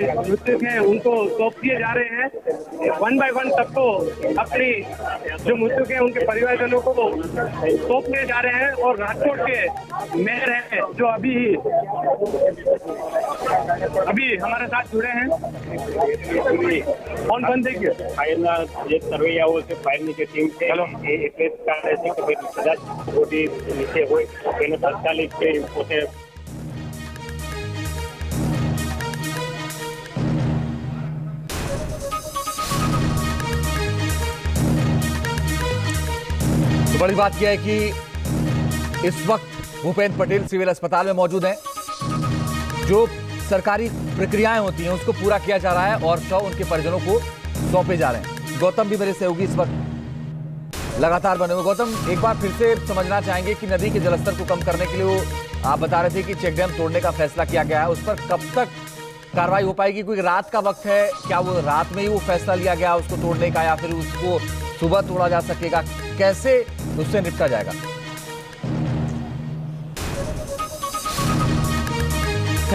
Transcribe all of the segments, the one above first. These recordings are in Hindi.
मृतक हैं उनको सौंप दिए जा रहे हैं। 1 बाय 1 सबको अपनी जो मृतक हैं उनके परिवारजनों को सौंपने जा रहे हैं। और राजकोट के मेयर हैं जो अभी हमारे साथ जुड़े हैं। कौन बंद देखिए સરવૈયાઓ છે ફાયરની જે ટીમ છે એટલે કાઢે છે કે ભાઈ કદાચ બોડી નીચે હોય તો એને તાત્કાલિક પોતે बड़ी बात यह है कि इस वक्त भूपेंद्र पटेल सिविल अस्पताल में मौजूद हैं। जो सरकारी प्रक्रियाएं होती हैं उसको पूरा किया जा रहा है और शव उनके परिजनों को सौंपे जा रहे हैं। गौतम भी मेरे सहयोगी इस वक्त लगातार बने हुए। गौतम, एक बार फिर से समझना चाहेंगे कि नदी के जलस्तर को कम करने के लिए आप बता रहे थे कि चेक डैम तोड़ने का फैसला किया गया है, उस पर कब तक कार्रवाई हो पाएगी? क्योंकि रात का वक्त है, क्या वो रात में ही वो फैसला लिया गया उसको तोड़ने का या फिर उसको सुबह तोड़ा जा सकेगा? कैसे उससे निपटा जाएगा?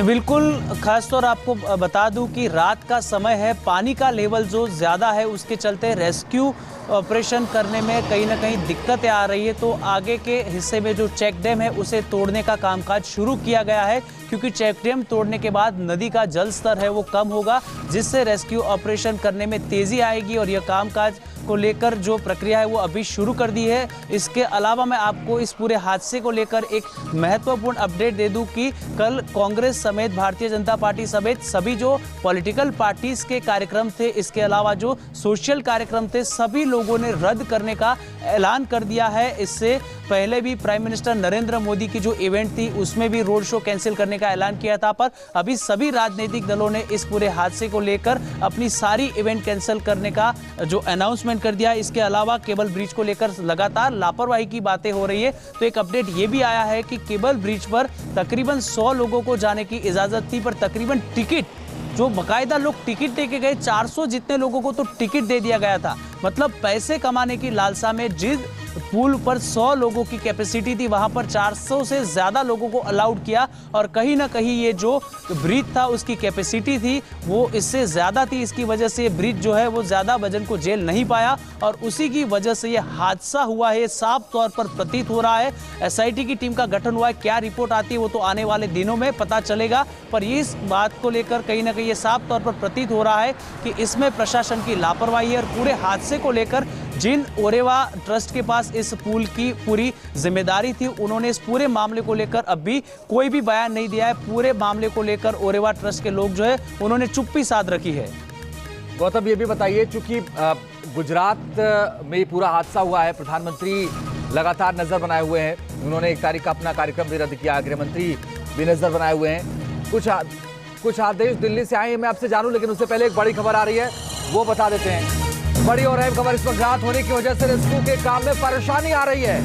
बिल्कुल, खासतौर आपको बता दूं कि रात का समय है, पानी का लेवल जो ज़्यादा है उसके चलते रेस्क्यू ऑपरेशन करने में कहीं ना कहीं दिक्कतें आ रही है। तो आगे के हिस्से में जो चेक डैम है उसे तोड़ने का कामकाज शुरू किया गया है, क्योंकि चेक डैम तोड़ने के बाद नदी का जल स्तर है वो कम होगा, जिससे रेस्क्यू ऑपरेशन करने में तेज़ी आएगी। और यह कामकाज को लेकर जो प्रक्रिया है वो अभी शुरू कर दी है। इसके अलावा मैं आपको इस पूरे हादसे को लेकर एक महत्वपूर्ण अपडेट दे दूं कि कल कांग्रेस समेत भारतीय जनता पार्टी समेत सभी जो पॉलिटिकल पार्टीज के कार्यक्रम थे, इसके अलावा जो सोशल कार्यक्रम थे, सभी लोगों ने रद्द करने का ऐलान कर दिया है। इससे पहले भी प्राइम मिनिस्टर नरेंद्र मोदी की जो इवेंट थी उसमें भी रोड शो कैंसिल करने का ऐलान किया था, पर अभी सभी राजनीतिक दलों ने इस पूरे हादसे को लेकर अपनी सारी इवेंट कैंसिल करने का जो अनाउंसमेंट कर दिया। इसके अलावा केबल ब्रिज को लेकर लगातार लापरवाही की बातें हो रही है, तो एक अपडेट ये भी आया है कि केबल ब्रिज पर तकरीबन 100 लोगों को जाने की इजाजत थी, पर तकरीबन टिकट जो बकायदा लोग टिकट देके गए 400 जितने लोगों को तो टिकट दे दिया गया था। मतलब पैसे कमाने की लालसा में जिस पुल पर 100 लोगों की कैपेसिटी थी वहां पर 400 से ज्यादा लोगों को अलाउड किया, और कहीं ना कहीं ये जो ब्रिज था उसकी कैपेसिटी थी वो इससे ज्यादा थी। इसकी वजह से ब्रिज जो है वो ज्यादा वजन को झेल नहीं पाया और उसी की वजह से ये हादसा हुआ है, साफ तौर पर प्रतीत हो रहा है। एसआईटी की टीम का गठन हुआ है, क्या रिपोर्ट आती है वो तो आने वाले दिनों में पता चलेगा, पर इस बात को लेकर कहीं ना कहीं ये साफ तौर पर प्रतीत हो रहा है कि इसमें प्रशासन की लापरवाही है। और पूरे हादसे को लेकर जिन ओरेवा ट्रस्ट के पास इस पुल की पूरी जिम्मेदारी थी, उन्होंने इस पूरे मामले को लेकर अभी कोई भी बयान नहीं दिया है। पूरे मामले को लेकर ओरेवा ट्रस्ट के लोग जो है उन्होंने चुप्पी साध रखी है। गौतम, ये भी बताइए, चूंकि गुजरात में पूरा हादसा हुआ है, प्रधानमंत्री लगातार नजर बनाए हुए हैं, उन्होंने 1 तारीख का अपना कार्यक्रम भी रद्द किया, गृह मंत्री भी नजर बनाए हुए हैं, कुछ आदेश दिल्ली से आए हैं, मैं आपसे जानूं, लेकिन उससे पहले एक बड़ी खबर आ रही है वो बता देते हैं। बड़ी और अहम खबर, इस वक्त रात होने की वजह से रेस्क्यू के काम में परेशानी आ रही है।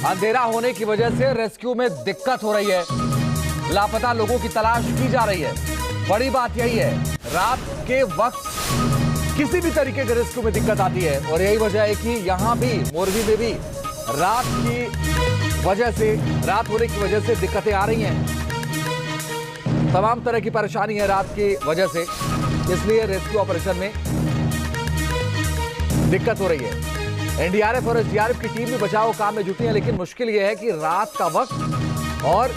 अंधेरा होने की वजह से रेस्क्यू में दिक्कत हो रही है, लापता लोगों की तलाश की जा रही है। बड़ी बात यही है, रात के वक्त किसी भी तरीके के रेस्क्यू में दिक्कत आती है, और यही वजह है कि यहां भी मोरबी में भी रात होने की वजह से दिक्कतें आ रही हैं। तमाम तरह की परेशानी है रात की वजह से, इसलिए रेस्क्यू ऑपरेशन में दिक्कत हो रही है। एनडीआरएफ और एसडीआरएफ की टीम भी बचाव काम में जुटी है, लेकिन मुश्किल यह है कि रात का वक्त, और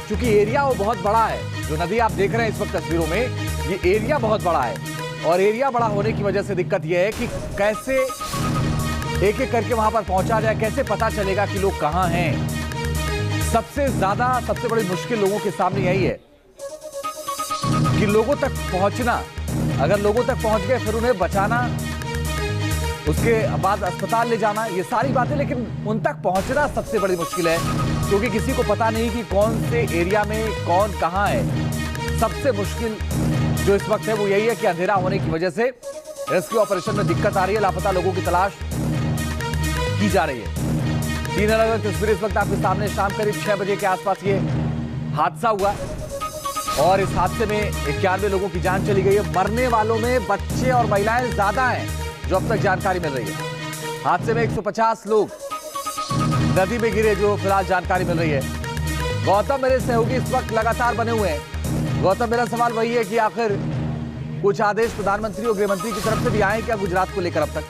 चूंकि एरिया वो बहुत बड़ा है, जो नदी आप देख रहे हैं इस वक्त तस्वीरों में, ये एरिया बहुत बड़ा है, और एरिया बड़ा होने की वजह से दिक्कत यह है कि कैसे एक एक करके वहां पर पहुंचा जाए, कैसे पता चलेगा कि लोग कहां हैं। सबसे बड़ी मुश्किल लोगों के सामने यही है कि लोगों तक पहुंचना। अगर लोगों तक पहुंच गए फिर उन्हें बचाना, उसके बाद अस्पताल ले जाना, ये सारी बातें, लेकिन उन तक पहुंचना सबसे बड़ी मुश्किल है, क्योंकि किसी को पता नहीं कि कौन से एरिया में कौन कहां है। सबसे मुश्किल जो इस वक्त है वो यही है कि अंधेरा होने की वजह से रेस्क्यू ऑपरेशन में दिक्कत आ रही है, लापता लोगों की तलाश की जा रही है। 3 अलग-अलग तस्वीरें इस वक्त आपके सामने। शाम करीब 6 बजे के आसपास ये हादसा हुआ, और इस हादसे में 91 लोगों की जान चली गई है। मरने वालों में बच्चे और महिलाएं ज्यादा हैं, जो अब तक जानकारी मिल रही है। हादसे में 150 लोग नदी में गिरे, जो फिलहाल जानकारी मिल रही है। गौतम, मेरे सहयोगी इस वक्त लगातार बने हुए हैं। गौतम, मेरा सवाल वही है कि आखिर कुछ आदेश प्रधानमंत्री और गृहमंत्री की तरफ से भी आए क्या गुजरात को लेकर अब तक?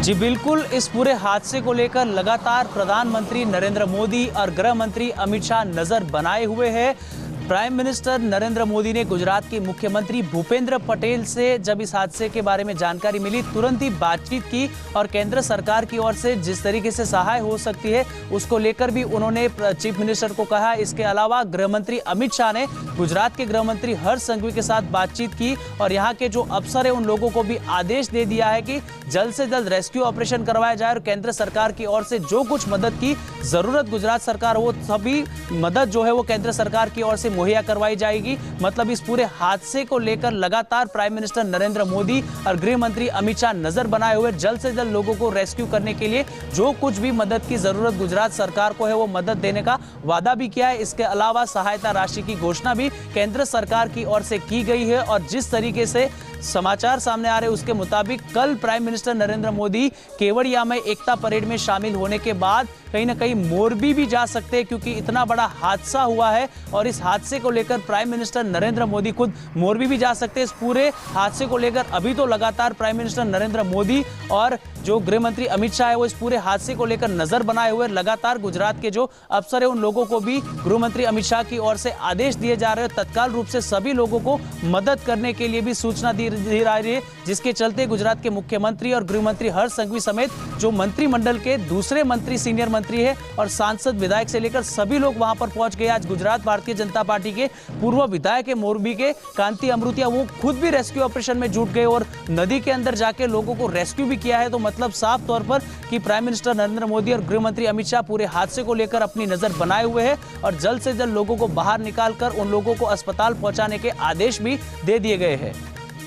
जी बिल्कुल, इस पूरे हादसे को लेकर लगातार प्रधानमंत्री नरेंद्र मोदी और गृह मंत्री अमित शाह नजर बनाए हुए हैं। प्राइम मिनिस्टर नरेंद्र मोदी ने गुजरात के मुख्यमंत्री भूपेंद्र पटेल से जब इस हादसे के बारे में जानकारी मिली तुरंत ही बातचीत की और केंद्र सरकार की ओर से जिस तरीके से सहाय हो सकती है उसको लेकर भी उन्होंने चीफ मिनिस्टर को कहा। इसके अलावा गृह मंत्री अमित शाह ने गुजरात के गृह मंत्री हर्ष संघवी के साथ बातचीत की और यहाँ के जो अफसर है उन लोगों को भी आदेश दे दिया है कि जल्द से जल्द रेस्क्यू ऑपरेशन करवाया जाए और केंद्र सरकार की ओर से जो कुछ मदद की जरूरत गुजरात सरकार वो सभी मदद जो है वो केंद्र सरकार की ओर से मुहैया करवाई जाएगी। मतलब इस पूरे हादसे को लेकर लगातार प्राइम मिनिस्टर नरेंद्र मोदी और गृह मंत्री अमित शाह नजर बनाए हुए जल्द से जल्द लोगों को रेस्क्यू करने के लिए जो कुछ भी मदद की जरूरत गुजरात सरकार को है वो मदद देने का वादा भी किया है। इसके अलावा सहायता राशि की घोषणा भी केंद्र सरकार की ओर से की गई है और जिस तरीके से समाचार सामने आ रहे उसके मुताबिक कल प्राइम मिनिस्टर नरेंद्र मोदी केवड़िया में एकता परेड में शामिल होने के बाद कहीं ना कहीं मोरबी भी जा सकते हैं क्योंकि इतना बड़ा हादसा हुआ है और इस हादसे को लेकर प्राइम मिनिस्टर नरेंद्र मोदी खुद मोरबी भी जा सकते हैं। इस पूरे हादसे को लेकर अभी तो लगातार प्राइम मिनिस्टर नरेंद्र मोदी और जो गृह मंत्री अमित शाह है वो इस पूरे हादसे को लेकर नजर बनाए हुए लगातार गुजरात के जो अफसर है उन लोगों को भी गृह मंत्री अमित शाह की ओर से आदेश दिए जा रहे हैं तत्काल रूप से सभी लोगों को मदद करने के लिए भी सूचना दी जा रही है, जिसके चलते गुजरात के मुख्यमंत्री और गृह मंत्री हर्ष संघवी समेत जो मंत्रिमंडल के दूसरे मंत्री सीनियर मंत्री है और सांसद विधायक से लेकर सभी लोग वहां पर पहुंच गए। आज गुजरात भारतीय जनता पार्टी के पूर्व विधायक है मोरबी के कांति अमृतिया वो खुद भी रेस्क्यू ऑपरेशन में जुट गए और नदी के अंदर जाके लोगों को रेस्क्यू भी किया है। तो मतलब साफ तौर पर कि प्राइम मिनिस्टर नरेंद्र मोदी और गृह मंत्री अमित शाह पूरे हादसे को लेकर अपनी नजर बनाए हुए हैं और जल्द से जल्द लोगों को बाहर निकालकर उन लोगों को अस्पताल पहुंचाने के आदेश भी दे दिए गए हैं।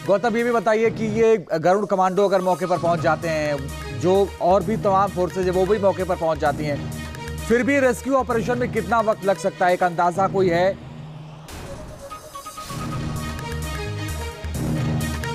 गौतम, ये भी बताइए कि ये गरुड़ कमांडो अगर मौके पर पहुंच जाते हैं, जो और भी तमाम फोर्सेज है वो भी मौके पर पहुंच जाती हैं, फिर भी रेस्क्यू ऑपरेशन में कितना वक्त लग सकता है, एक अंदाजा कोई है?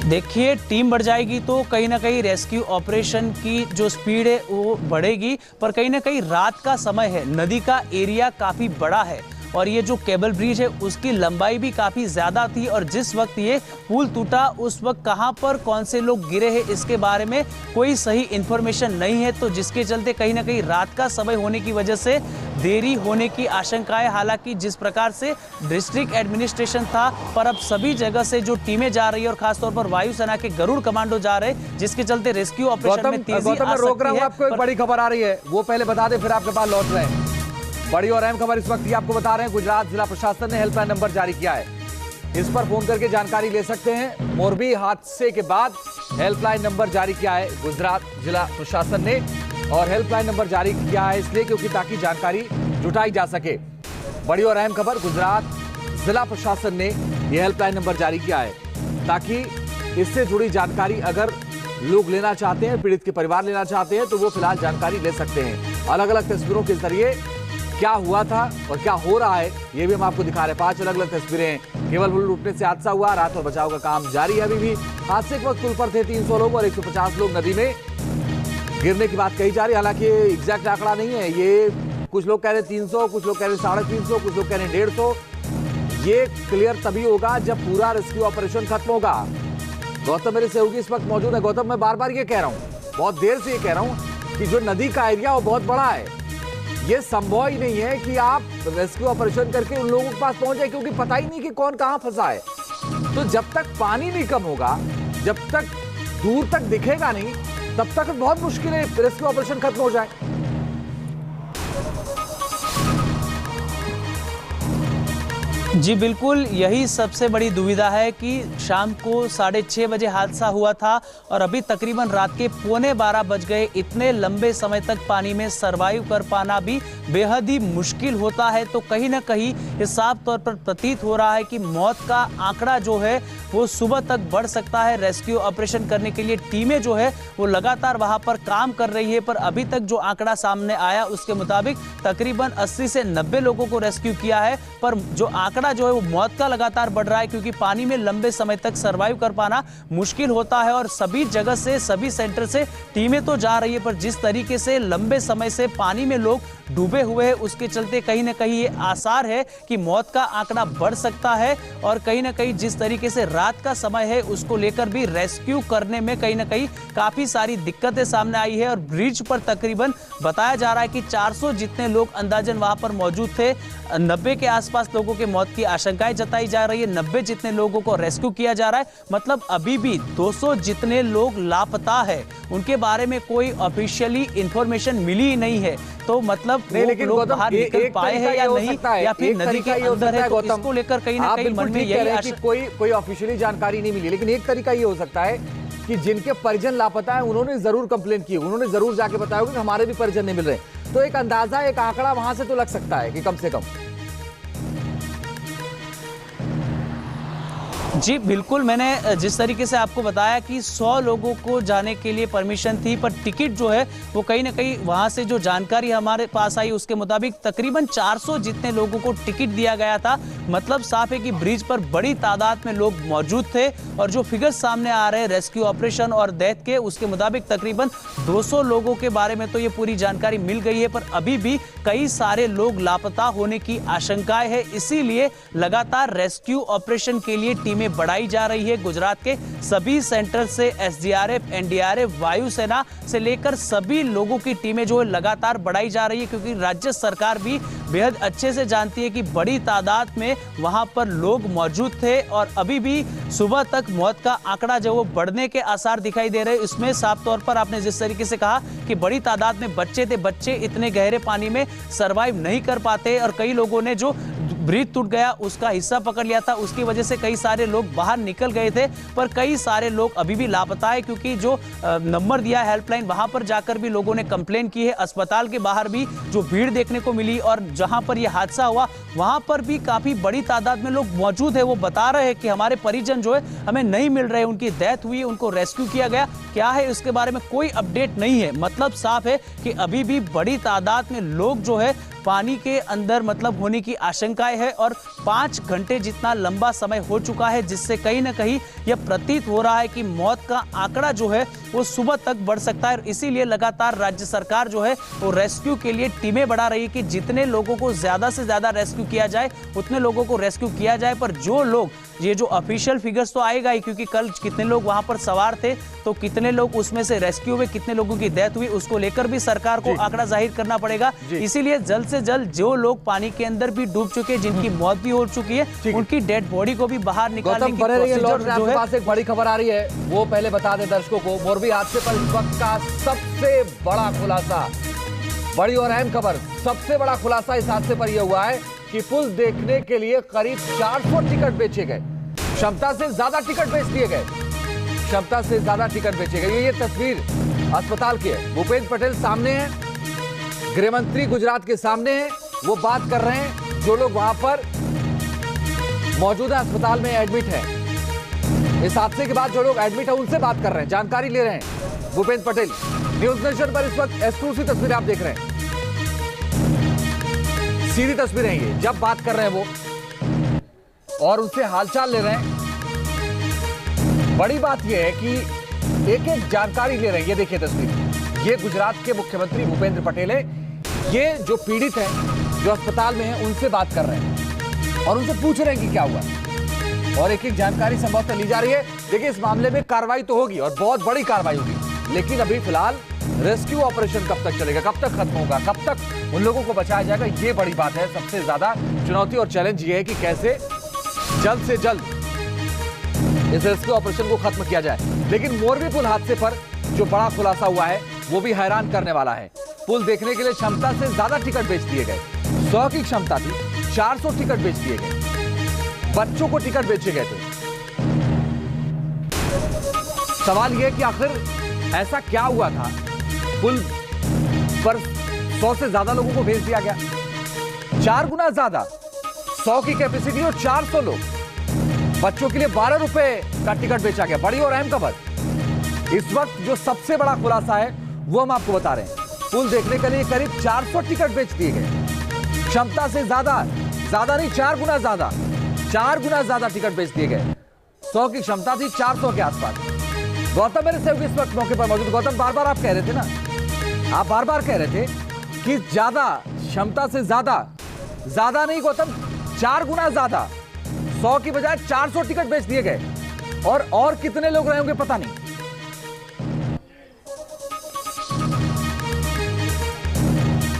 देखिए, टीम बढ़ जाएगी तो कहीं ना कहीं रेस्क्यू ऑपरेशन की जो स्पीड है वो बढ़ेगी, पर कहीं ना कहीं रात का समय है, नदी का एरिया काफी बड़ा है और ये जो केबल ब्रिज है उसकी लंबाई भी काफी ज्यादा थी और जिस वक्त ये पुल टूटा उस वक्त कहां पर कौन से लोग गिरे हैं इसके बारे में कोई सही इंफॉर्मेशन नहीं है, तो जिसके चलते कहीं ना कहीं रात का समय होने की वजह से देरी होने की आशंका है। हालांकि जिस प्रकार से डिस्ट्रिक्ट एडमिनिस्ट्रेशन था पर अब सभी जगह से जो टीमें जा रही है और खासतौर पर वायुसेना के गरुड़ कमांडो जा रहे हैं जिसके चलते रेस्क्यू ऑपरेशन में तेजी आ रोक रहा हूं, सकती है। आपको एक बड़ी खबर आ रही है वो पहले बता दें फिर आपके पास लौट रहे हैं। बड़ी और अहम खबर इस वक्त ये आपको बता रहे हैं, गुजरात जिला प्रशासन ने हेल्पलाइन नंबर जारी किया है, इस पर फोन करके जानकारी ले सकते हैं। मोरबी हादसे के बाद हेल्पलाइन नंबर जारी किया है गुजरात जिला प्रशासन ने और हेल्पलाइन नंबर जारी किया है इसलिए क्योंकि ताकि जानकारी जुटाई जा सके। बड़ी और अहम खबर, गुजरात जिला प्रशासन ने यह हेल्पलाइन नंबर जारी किया है ताकि इससे जुड़ी जानकारी अगर लोग लेना चाहते हैं, पीड़ित के परिवार लेना चाहते हैं तो वो फिलहाल जानकारी ले सकते हैं। अलग अलग तस्वीरों के जरिए क्या हुआ था और क्या हो रहा है ये भी हम आपको दिखा रहे हैं। 5 अलग अलग तस्वीरें। केवल पुल टूटने से हादसा हुआ, राहत और बचाव का काम जारी है अभी भी। हादसे के वक्त पुल पर थे 300 लोग और 150 लोग नदी में गिरने की बात कही जा रही है। हालांकि ये एग्जैक्ट आंकड़ा नहीं है, ये कुछ लोग कह रहे 300, कुछ लोग कह रहे 350, कुछ लोग कह रहे 150। ये क्लियर तभी होगा जब पूरा रेस्क्यू ऑपरेशन खत्म होगा। गौतम मेरे सहयोगी इस वक्त मौजूद है। गौतम, मैं बार बार ये कह रहा हूँ, बहुत देर से ये कह रहा हूँ कि जो नदी का एरिया वो बहुत बड़ा है, ये संभव ही नहीं है कि आप रेस्क्यू ऑपरेशन करके उन लोगों के पास पहुंच जाए क्योंकि पता ही नहीं कि कौन कहां फंसा है। तो जब तक पानी नहीं कम होगा, जब तक दूर तक दिखेगा नहीं, तब तक बहुत मुश्किल है रेस्क्यू ऑपरेशन खत्म हो जाए। जी बिल्कुल, यही सबसे बड़ी दुविधा है कि शाम को 6:30 बजे हादसा हुआ था और अभी तकरीबन रात के 11:15 बज गए। इतने लंबे समय तक पानी में सरवाइव कर पाना भी बेहद ही मुश्किल होता है। तो कहीं ना कहीं ये साफ तौर पर प्रतीत हो रहा है कि मौत का आंकड़ा जो है वो सुबह तक बढ़ सकता है। रेस्क्यू ऑपरेशन करने के लिए टीमें जो है वो लगातार वहां पर काम कर रही है, पर अभी तक जो आंकड़ा सामने आया उसके मुताबिक तकरीबन 80 से 90 लोगों को रेस्क्यू किया है, पर जो आंकड़ा जो है वो मौत का लगातार बढ़ रहा है क्योंकि पानी में लंबे समय तक सरवाइव कर पाना मुश्किल होता है और सभी जगह से, सभी सेंटर से टीमें तो जा रही है, पर जिस तरीके से लंबे समय से पानी में लोग डूबे हुए हैं, उसके चलते कहीं ना कहीं ये आसार है कि मौत का आंकड़ा बढ़ सकता है। और कहीं ना कहीं जिस तरीके से रात का समय है उसको लेकर भी रेस्क्यू करने में कहीं ना कहीं काफी सारी दिक्कतें सामने आई है। और ब्रिज पर तकरीबन बताया जा रहा है कि 400 जितने लोग अंदाजन वहां पर मौजूद थे। 90 के आसपास लोगों के मौत की आशंकाएं जताई जा रही है। 90 जितने लोगों को रेस्क्यू किया जा रहा है, मतलब अभी भी 200 जितने लोग लापता है, उनके बारे में कोई ऑफिशियली इंफॉर्मेशन मिली ही नहीं है। तो मतलब नहीं, लेकिन लोग बाहर निकल पाए हैं या नहीं, या फिर नदी के अंदर है, तो इसको लेकर कहीं ना कहीं मन में यही कोई ऑफिशियली जानकारी नहीं मिली। लेकिन एक तरीका ये हो सकता है कि जिनके परिजन लापता है उन्होंने जरूर कंप्लेंट की, उन्होंने जरूर जाके बताया कि हमारे भी परिजन नहीं मिल रहे। तो एक अंदाजा, एक आंकड़ा वहां से तो लग सकता है कि कम से कम। जी बिल्कुल, मैंने जिस तरीके से आपको बताया कि 100 लोगों को जाने के लिए परमिशन थी, पर टिकट जो है वो कहीं ना कहीं वहां से जो जानकारी हमारे पास आई उसके मुताबिक तकरीबन 400 जितने लोगों को टिकट दिया गया था। मतलब साफ है कि ब्रिज पर बड़ी तादाद में लोग मौजूद थे। और जो फिगर्स सामने आ रहे हैं रेस्क्यू ऑपरेशन और डेथ के, उसके मुताबिक तकरीबन 200 लोगों के बारे में तो ये पूरी जानकारी मिल गई है, पर अभी भी कई सारे लोग लापता होने की आशंकाएं है। इसीलिए लगातार रेस्क्यू ऑपरेशन के लिए टीमें बढ़ाई जा रही है। गुजरात के सभी सेंटर से एसडीआरएफ, एनडीआरएफ, वायुसेना से लेकर सभी लोगों की टीमें जो है लगातार बढ़ाई जा रही है, क्योंकि राज्य सरकार भी बेहद अच्छे से जानती है कि बड़ी तादाद में वहां पर लोग मौजूद थे। और अभी भी सुबह तक मौत का आंकड़ा जो वो बढ़ने के आसार दिखाई दे रहे हैं। इसमें साफ तौर पर आपने जिस तरीके से कहा कि बड़ी तादाद में बच्चे थे, बच्चे इतने गहरे पानी में सर्वाइव नहीं कर पाते। और कई लोगों ने जो ब्रिज टूट गया उसका हिस्सा पकड़ लिया था, उसकी वजह से कई सारे लोग बाहर निकल गए थे, पर कई सारे लोग अभी भी लापता है। क्योंकि जो नंबर दिया हेल्पलाइन, वहां पर जाकर भी लोगों ने कंप्लेन की है। अस्पताल के बाहर भी जो भीड़ देखने को मिली और जहां पर यह हादसा हुआ वहां पर भी काफी बड़ी तादाद में लोग मौजूद है। वो बता रहे हैं कि हमारे परिजन जो है हमें नहीं मिल रहे, उनकी डेथ हुई, उनको रेस्क्यू किया गया, क्या है उसके बारे में कोई अपडेट नहीं है। मतलब साफ है कि अभी भी बड़ी तादाद में लोग जो है पानी के अंदर मतलब होने की आशंकाएं है। और 5 घंटे जितना लंबा समय हो चुका है, जिससे कहीं ना कहीं यह प्रतीत हो रहा है कि मौत का आंकड़ा जो है वो सुबह तक बढ़ सकता है। इसीलिए लगातार राज्य सरकार जो है वो रेस्क्यू के लिए टीमें बढ़ा रही है कि जितने लोगों को ज्यादा से ज्यादा रेस्क्यू किया जाए उतने लोगों को रेस्क्यू किया जाए। पर जो लोग, ये जो ऑफिशियल फिगर्स तो आएगा ही, क्योंकि कल कितने लोग वहां पर सवार थे, तो कितने लोग उसमें से रेस्क्यू हुए, कितने लोगों की डेथ हुई, उसको लेकर भी सरकार को आंकड़ा जाहिर करना पड़ेगा। इसीलिए जल्द से जल्द जो लोग पानी के अंदर भी डूब चुके हैं, जिनकी मौत भी हो चुकी है, उनकी डेड बॉडी को भी बाहर निकालने की प्रोसीजर जो है। पास एक बड़ी खबर आ रही है, वो पहले बता दें दर्शकों को। मोरबी हादसे पर इस वक्त का सबसे बड़ा खुलासा, बड़ी और अहम खबर, सबसे बड़ा खुलासा इस हादसे पर यह हुआ है कि पुल देखने के लिए करीब 400 टिकट बेचे गए। क्षमता से ज्यादा टिकट बेच दिए गए, क्षमता से ज्यादा टिकट बेचे गए। ये तस्वीर अस्पताल की है। भूपेंद्र पटेल सामने है, गृह मंत्री गुजरात के सामने है, वो बात कर रहे हैं। जो लोग वहां पर मौजूदा अस्पताल में एडमिट है, इस हादसे के बाद जो लोग एडमिट है उनसे बात कर रहे हैं, जानकारी ले रहे हैं भूपेंद्र पटेल। न्यूज नेशन पर इस वक्त एक्सक्लूसिव तस्वीरें आप देख रहे हैं, सीधी तस्वीरें ये, जब बात कर रहे हैं वो और उनसे हालचाल ले रहे हैं। बड़ी बात यह है कि एक एक जानकारी ले रहे हैं। ये देखिए तस्वीर, ये गुजरात के मुख्यमंत्री भूपेंद्र पटेल है। ये जो पीड़ित हैं, जो अस्पताल में हैं, उनसे बात कर रहे हैं और उनसे पूछ रहे हैं कि क्या हुआ, और एक एक जानकारी संभवतः ली जा रही है। देखिए इस मामले में कार्रवाई तो होगी और बहुत बड़ी कार्रवाई होगी, लेकिन अभी फिलहाल रेस्क्यू ऑपरेशन कब तक चलेगा, कब तक खत्म होगा, कब तक उन लोगों को बचाया जाएगा, ये बड़ी बात है। सबसे ज्यादा चुनौती और चैलेंज ये है कि कैसे जल्द से जल्द इस रेस्क्यू ऑपरेशन को खत्म किया जाए। लेकिन मोरबी पुल हादसे पर जो बड़ा खुलासा हुआ है वो भी हैरान करने वाला है। पुल देखने के लिए क्षमता से ज्यादा टिकट बेच दिए गए। 100 की क्षमता थी, 400 टिकट बेच दिए गए, बच्चों को टिकट बेचे गए थे। सवाल यह कि आखिर ऐसा क्या हुआ था, पुल पर 100 से ज्यादा लोगों को भेज दिया गया, 4 गुना ज्यादा, 100 की कैपेसिटी और 400 लोग, बच्चों के लिए 12 रुपए का टिकट बेचा गया। बड़ी और अहम खबर, इस वक्त जो सबसे बड़ा खुलासा है वो हम आपको बता रहे हैं। पुल देखने के लिए करीब 400 टिकट बेच दिए गए, क्षमता से ज्यादा नहीं, 4 गुना ज्यादा, 4 गुना ज्यादा टिकट बेच दिए गए। 100 की क्षमता थी, 400 के आसपास। गौतम मेरे सहयोगी इस वक्त मौके पर मौजूद। गौतम, बार बार आप कह रहे थे ना, आप बार बार कह रहे थे कि ज्यादा क्षमता से ज्यादा नहीं गौतम, 4 गुना ज्यादा, 100 की बजाय 400 टिकट बेच दिए गए। और कितने लोग रहे होंगे पता नहीं।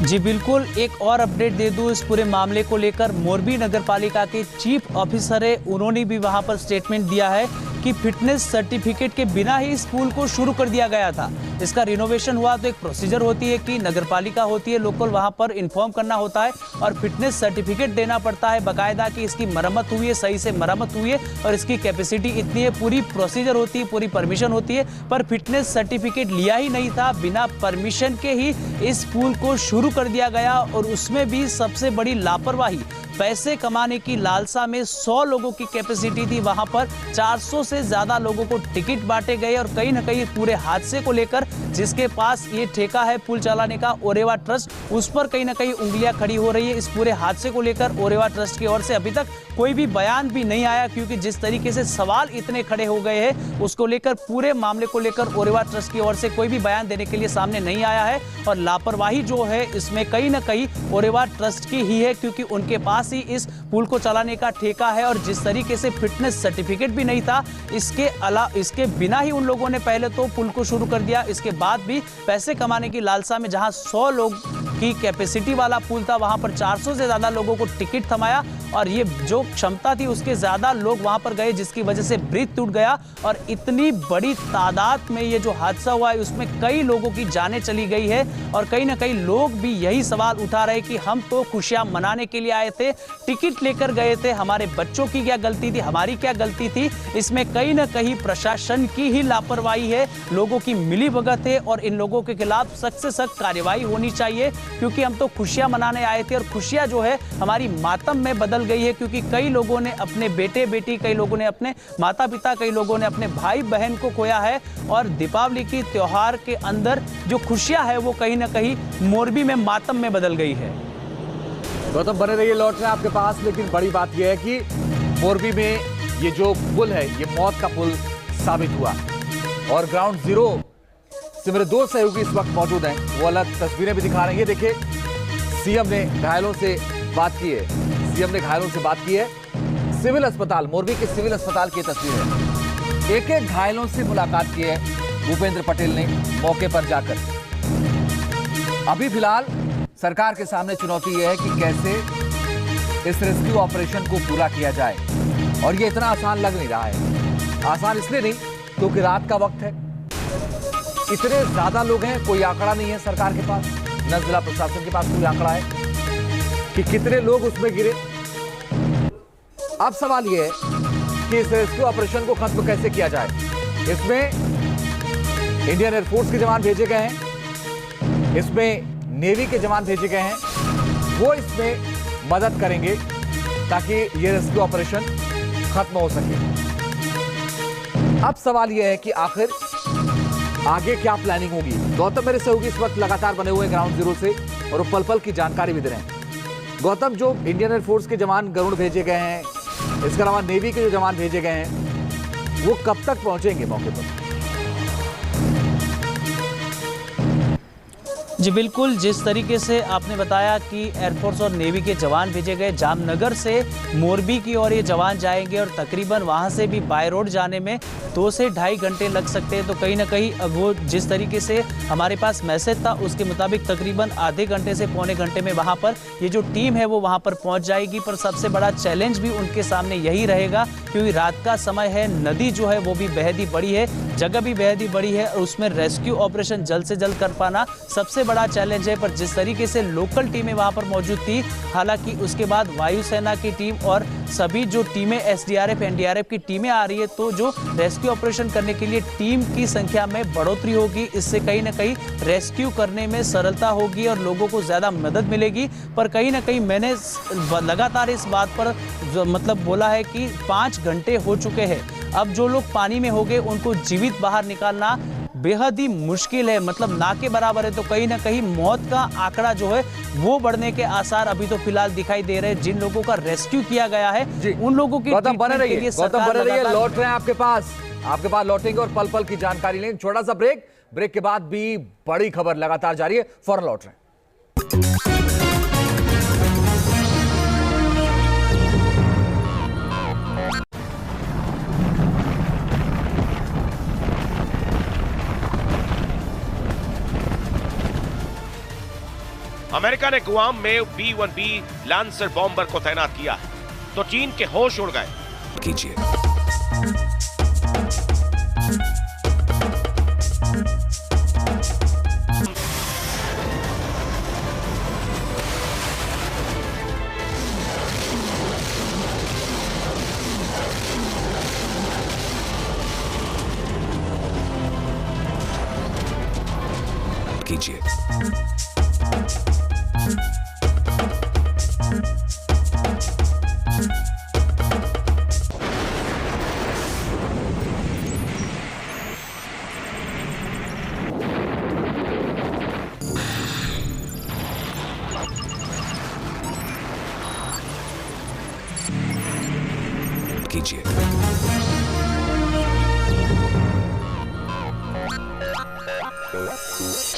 जी बिल्कुल, एक और अपडेट दे दूं इस पूरे मामले को लेकर। मोरबी नगर पालिका के चीफ ऑफिसर है, उन्होंने भी वहां पर स्टेटमेंट दिया है कि फिटनेस सर्टिफिकेट के बिना ही इस पुल को शुरू कर दिया गया था। इसका रिनोवेशन हुआ तो एक प्रोसीजर होती है कि नगर पालिका होती है लोकल, वहां पर इन्फॉर्म करना होता है और फिटनेस सर्टिफिकेट देना पड़ता है बाकायदा कि इसकी मरम्मत हुई है, सही से मरम्मत हुई है और इसकी कैपेसिटी इतनी है, पूरी प्रोसीजर होती है, पूरी परमिशन होती है। पर फिटनेस सर्टिफिकेट लिया ही नहीं था, बिना परमिशन के ही इस पुल को शुरू कर दिया गया और उसमें भी सबसे बड़ी लापरवाही, पैसे कमाने की लालसा में 100 लोगों की कैपेसिटी थी, वहां पर 400 से ज्यादा लोगों को टिकट बांटे गए और कहीं ना कहीं पूरे हादसे को लेकर जिसके पास ये ठेका है पुल चलाने का, ओरेवा ट्रस्ट, उस पर कहीं ना कहीं उंगलियां खड़ी हो रही है। इस पूरे हादसे को लेकर ओरेवा ट्रस्ट की ओर से अभी तक कोई भी बयान भी नहीं आया, क्योंकि जिस तरीके से सवाल इतने खड़े हो गए हैं उसको लेकर, पूरे मामले को लेकर ओरेवा ट्रस्ट की ओर से कोई भी बयान देने के लिए सामने नहीं आया है। और लापरवाही जो है इसमें कहीं ना कहीं ओरेवा ट्रस्ट की ही है, क्योंकि उनके पास ही इस पुल को चलाने का ठेका है और जिस तरीके से फिटनेस सर्टिफिकेट भी नहीं था, इसके बिना ही उन लोगों ने पहले तो पुल को शुरू कर दिया। इसके बाद भी पैसे कमाने की लालसा में जहां 100 लोग की कैपेसिटी वाला पुल था, वहां पर 400 से ज्यादा लोगों को टिकट थमाया और ये जो क्षमता थी उसके ज्यादा लोग वहां पर गए, जिसकी वजह से ब्रिज टूट गया और इतनी बड़ी तादाद में ये जो हादसा हुआ है उसमें कई लोगों की जानें चली गई है। और कहीं ना कहीं लोग भी यही सवाल उठा रहे कि हम तो खुशियां मनाने के लिए आए थे, टिकट लेकर गए थे, हमारे बच्चों की क्या गलती थी, हमारी क्या गलती थी। इसमें कहीं ना कहीं प्रशासन की ही लापरवाही है, लोगों की मिलीभगत है और इन लोगों के खिलाफ सख्त से सख्त कार्रवाई होनी चाहिए, क्योंकि हम तो खुशियां मनाने आए थे और खुशियां जो है हमारी मातम में बदल गई है, क्योंकि कई लोगों ने अपने बेटे बेटी, कई लोगों ने अपने माता पिता, कई लोगों ने अपने भाई बहन को खोया है और दीपावली की त्योहार के अंदर जो खुशियां है वो कहीं ना कहीं मोरबी में मातम में बदल गई है। गौतम बने रहिए, लौट रहे हैं आपके पास। लेकिन बड़ी बात यह है कि मोरबी में ये जो पुल है ये मौत का पुल साबित हुआ और ग्राउंड जीरो से मेरे 2 सहयोगी इस वक्त मौजूद हैं, वो अलग तस्वीरें भी दिखा रहे हैं। ये देखिए, सीएम ने घायलों से बात की है, सीएम ने घायलों से बात की है। सिविल अस्पताल, मोरबी के सिविल अस्पताल की तस्वीर है। एक घायलों से मुलाकात की है भूपेंद्र पटेल ने मौके पर जाकर। अभी फिलहाल सरकार के सामने चुनौती यह है कि कैसे इस रेस्क्यू ऑपरेशन को पूरा किया जाए और ये इतना आसान लग नहीं रहा है। आसान इसलिए नहीं क्योंकि रात का वक्त है, इतने ज्यादा लोग हैं, कोई आंकड़ा नहीं है सरकार के पास, न जिला प्रशासन के पास कोई आंकड़ा है कि कितने लोग उसमें गिरे। अब सवाल यह है कि इस रेस्क्यू ऑपरेशन को खत्म कैसे किया जाए। इसमें इंडियन एयरफोर्स के जवान भेजे गए हैं, इसमें नेवी के जवान भेजे गए हैं, वो इसमें मदद करेंगे ताकि ये रेस्क्यू ऑपरेशन खत्म हो सके। अब सवाल यह है कि आखिर आगे क्या प्लानिंग होगी। गौतम मेरे सहयोगी इस वक्त लगातार बने हुए ग्राउंड जीरो से और वो पल पल की जानकारी भी दे रहे हैं। गौतम, जो इंडियन एयरफोर्स के जवान गरुड़ भेजे गए हैं, इसके अलावा नेवी के जो जवान भेजे गए हैं, वो कब तक पहुंचेंगे मौके पर? जी बिल्कुल, जिस तरीके से आपने बताया कि एयरफोर्स और नेवी के जवान भेजे गए, जामनगर से मोरबी की ओर ये जवान जाएंगे और तकरीबन वहां से भी बाय रोड जाने में 2 से ढाई घंटे लग सकते हैं। तो कहीं ना कहीं वो जिस तरीके से हमारे पास मैसेज था उसके मुताबिक तकरीबन आधे घंटे से पौने घंटे में वहां पर ये जो टीम है वो वहां पर पहुंच जाएगी। पर सबसे बड़ा चैलेंज भी उनके सामने यही रहेगा, क्योंकि रात का समय है, नदी जो है वो भी बेहद ही बड़ी है, जगह भी बेहद ही बड़ी है और उसमें रेस्क्यू ऑपरेशन जल्द से जल्द कर पाना सबसे बड़ा चैलेंज है। पर जिस तरीके से लोकल टीमें वहां पर मौजूद थी, हालांकि उसके बाद वायुसेना की टीम और सभी जो टीमें एसडीआरएफ एनडीआरएफ की टीमें आ रही है, तो जो रेस्क्यू ऑपरेशन करने के लिए टीम की संख्या में बढ़ोतरी होगी। इससे कहीं ना कहीं रेस्क्यू करने में सरलता होगी और लोगों को ज्यादा मदद मिलेगी। पर कहीं ना कहीं मैंने लगातार इस बात पर मतलब बोला है कि 5 घंटे हो चुके हैं, अब जो लोग पानी में हो गए उनको जीवित बाहर निकालना बेहद ही मुश्किल है, मतलब ना के बराबर है। तो कहीं ना कहीं मौत का आंकड़ा जो है वो बढ़ने के आसार अभी तो फिलहाल दिखाई दे रहे हैं। जिन लोगों का रेस्क्यू किया गया है उन लोगों की गौतम बने रहिए, लौट रहे हैं आपके पास लौटेंगे और पल पल की जानकारी लेंगे। छोटा सा ब्रेक के बाद भी बड़ी खबर लगातार जारी है, फौरन लौट रहे हैं। अमेरिका ने गुआम में B-1B लैंसर बॉम्बर को तैनात किया है, तो चीन के होश उड़ गए। कीजिए कीजिए कीजिए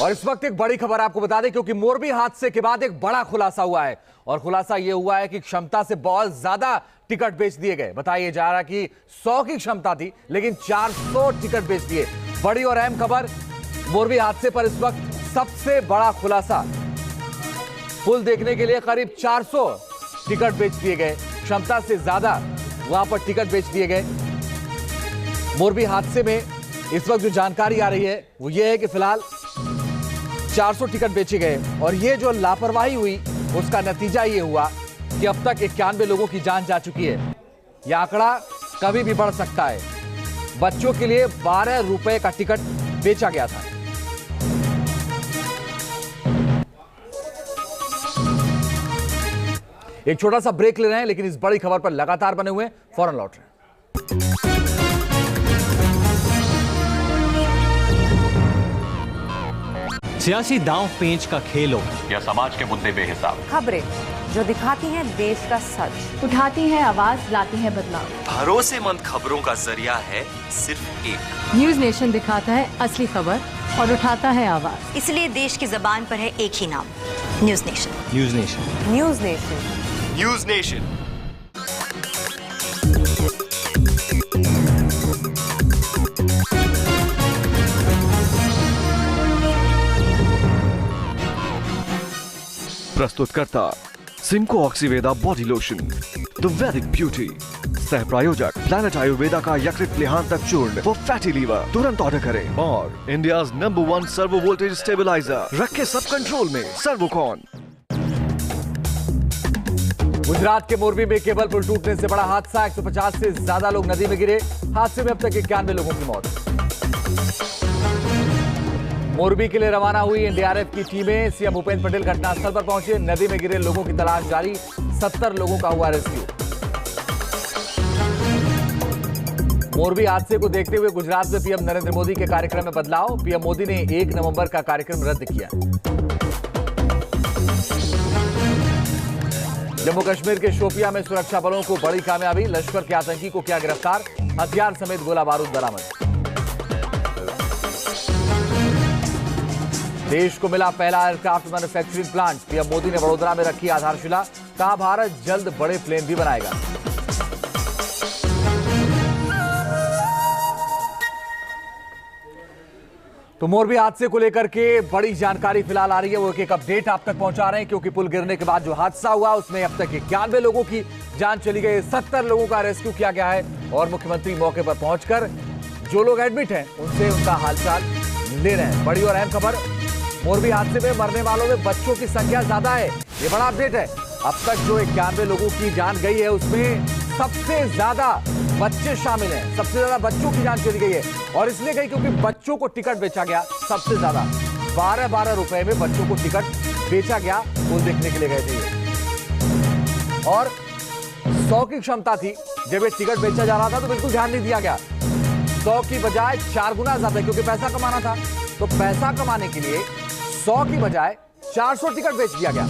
और इस वक्त एक बड़ी खबर आपको बता दें, क्योंकि मोरबी हादसे के बाद एक बड़ा खुलासा हुआ है। और खुलासा यह हुआ है कि क्षमता से बहुत ज्यादा टिकट बेच दिए गए। बताया जा रहा कि 100 की क्षमता थी, लेकिन 400 टिकट बेच दिए। बड़ी और अहम खबर मोरबी हादसे पर इस वक्त सबसे बड़ा खुलासा। पुल देखने के लिए करीब 400 टिकट बेच दिए गए, क्षमता से ज्यादा वहां पर टिकट बेच दिए गए। मोरबी हादसे में इस वक्त जो जानकारी आ रही है वो ये है कि फिलहाल 400 टिकट बेचे गए, और ये जो लापरवाही हुई उसका नतीजा ये हुआ कि अब तक 91 लोगों की जान जा चुकी है। यह आंकड़ा कभी भी बढ़ सकता है। बच्चों के लिए 12 रुपए का टिकट बेचा गया था। एक छोटा सा ब्रेक ले रहे हैं, लेकिन इस बड़ी खबर पर लगातार बने हुए, फौरन लौट रहे हैं। सियासी दांव पेंच का खेल हो या समाज के मुद्दे बेहिसाब, खबरें जो दिखाती हैं देश का सच, उठाती हैं आवाज, लाती हैं बदलाव। भरोसेमंद खबरों का जरिया है सिर्फ एक। न्यूज नेशन दिखाता है असली खबर और उठाता है आवाज। इसलिए देश की जबान पर है एक ही नाम, News Nation. News Nation, News Nation, News Nation. प्रस्तुतकर्ता सिंको Oxyveda body lotion, the Vedic beauty. सह प्रायोजक प्लैनेट आयुर्वेदा का यकृत लेहांतक चूर्ण फॉर फैटी लीवर। तुरंत ऑर्डर करें। और India's number 1 servo voltage stabiliser, रखे सब कंट्रोल में, सर्वोकॉन। गुजरात के मोरबी में केबल पुल टूटने से बड़ा हादसा। 150 से ज्यादा लोग नदी में गिरे। हादसे में अब तक 91 लोगों की मौत। मोरबी के लिए रवाना हुई एनडीआरएफ की टीमें। सीएम भूपेंद्र पटेल घटनास्थल पर पहुंचे। नदी में गिरे लोगों की तलाश जारी। 70 लोगों का हुआ रेस्क्यू। मोरबी हादसे को देखते हुए गुजरात में पीएम नरेंद्र मोदी के कार्यक्रम में बदलाव। पीएम मोदी ने 1 नवंबर का कार्यक्रम रद्द किया। जम्मू कश्मीर के शोपियां में सुरक्षा बलों को बड़ी कामयाबी। लश्कर के आतंकी को किया गिरफ्तार। हथियार समेत गोला बारूद बरामद। देश को मिला पहला aircraft manufacturing plant. PM Modi ने वडोदरा में रखी आधारशिला। कहा भारत जल्द बड़े प्लेन भी बनाएगा। तो मोरबी हादसे को लेकर के बड़ी जानकारी फिलहाल आ रही है। वो एक अपडेट आप तक पहुंचा रहे हैं, क्योंकि पुल गिरने के बाद जो हादसा हुआ उसमें अब तक 91 लोगों की जान चली गई। 70 लोगों का रेस्क्यू किया गया है। और मुख्यमंत्री मौके पर पहुंचकर जो लोग एडमिट हैं उनसे उनका हालचाल ले रहे हैं। बड़ी और अहम खबर, मोरबी हादसे में मरने वालों में बच्चों की संख्या ज्यादा है। ये बड़ा अपडेट है। अब तक जो 91 लोगों की जान गई है उसमें सबसे ज्यादा बच्चे शामिल हैं। सबसे ज्यादा बच्चों की जान चली गई है। और इसलिए गई क्योंकि बच्चों को टिकट बेचा गया सबसे ज्यादा। 12-12 रुपए में बच्चों को टिकट बेचा गया। पुल देखने के लिए गए थे ये। और 100 की क्षमता थी। जब ये टिकट बेचा जा रहा था तो बिल्कुल ध्यान नहीं दिया गया। 100 की बजाय 4 गुना ज्यादा, क्योंकि पैसा कमाना था। तो पैसा कमाने के लिए 100 की बजाय 400 टिकट बेच दिया गया।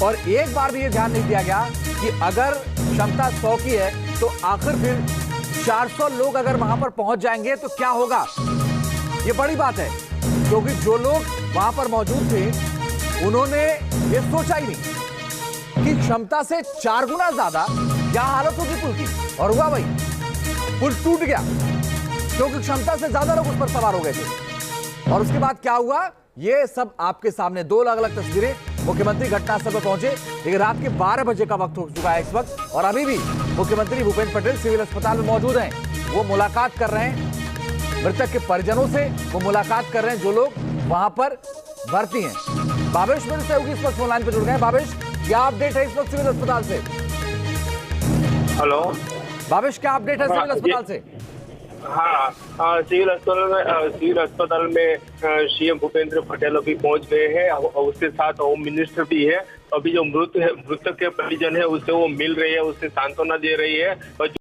और एक बार भी ये ध्यान नहीं दिया गया कि अगर क्षमता 100 की है तो आखिर फिर 400 लोग अगर वहां पर पहुंच जाएंगे तो क्या होगा। ये बड़ी बात है, क्योंकि जो लोग वहां पर मौजूद थे उन्होंने ये सोचा ही नहीं कि क्षमता से 4 गुना ज्यादा क्या हालत होगी पुल की। और हुआ भाई, पुल टूट गया क्योंकि क्षमता से ज्यादा लोग उस पर सवार हो गए थे। और उसके बाद क्या हुआ ये सब आपके सामने 2 अलग अलग तस्वीरें मुख्यमंत्री घटनास्थल पर पहुंचे, लेकिन रात के 12 बजे का वक्त हो चुका है इस वक्त, और अभी भी मुख्यमंत्री भूपेंद्र पटेल सिविल अस्पताल में मौजूद हैं। वो मुलाकात कर रहे हैं मृतक के परिजनों से, वो मुलाकात कर रहे हैं जो लोग वहां पर भर्ती हैं। भावेश मेरे सहयोगी इस वक्त ऑनलाइन पर जुड़ गए हैं। भावेश, क्या अपडेट है इस वक्त सिविल अस्पताल से? हेलो भावेश, क्या अपडेट है सिविल अस्पताल से? हाँ, सिविल अस्पताल में सीएम भूपेंद्र पटेल अभी पहुंच गए हैं, उसके साथ होम मिनिस्टर भी है। अभी जो मृतक के परिजन है उससे वो मिल रही है, उससे सांत्वना दे रही है। और